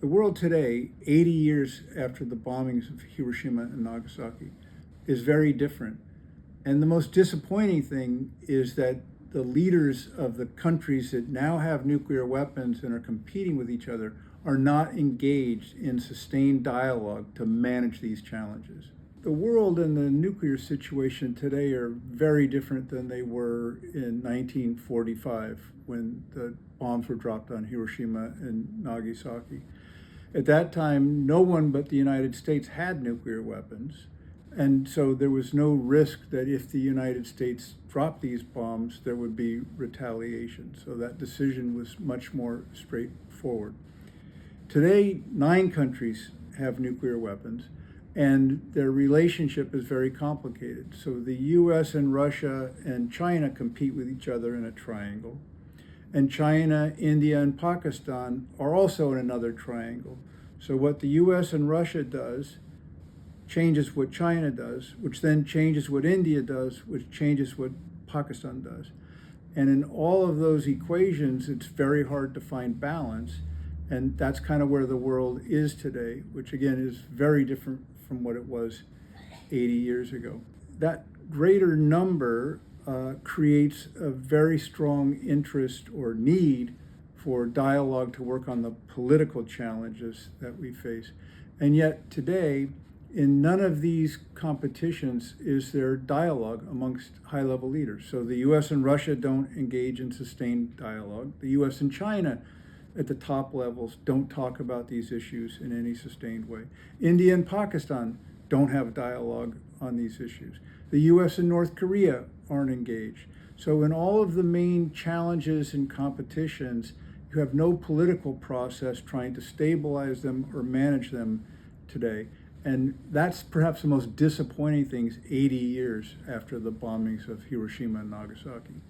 The world today, 80 years after the bombings of Hiroshima and Nagasaki, is very different. And the most disappointing thing is that the leaders of the countries that now have nuclear weapons and are competing with each other are not engaged in sustained dialogue to manage these challenges. The world and the nuclear situation today are very different than they were in 1945 when the bombs were dropped on Hiroshima and Nagasaki. At that time, no one but the United States had nuclear weapons. And so there was no risk that if the United States dropped these bombs, there would be retaliation. So that decision was much more straightforward. Today, 9 countries have nuclear weapons, and their relationship is very complicated. So the US and Russia and China compete with each other in a triangle. And China, India, and Pakistan are also in another triangle. So what the US and Russia does changes what China does, which then changes what India does, which changes what Pakistan does. And in all of those equations, it's very hard to find balance. And that's kind of where the world is today, which again is very different from what it was 80 years ago. That greater number creates a very strong interest or need for dialogue to work on the political challenges that we face. And yet today, in none of these competitions is there dialogue amongst high-level leaders. So the US and Russia don't engage in sustained dialogue. The US and China at the top levels don't talk about these issues in any sustained way. India and Pakistan don't have dialogue on these issues. The US and North Korea aren't engaged. So in all of the main challenges and competitions, you have no political process trying to stabilize them or manage them today. And that's perhaps the most disappointing thing 80 years after the bombings of Hiroshima and Nagasaki.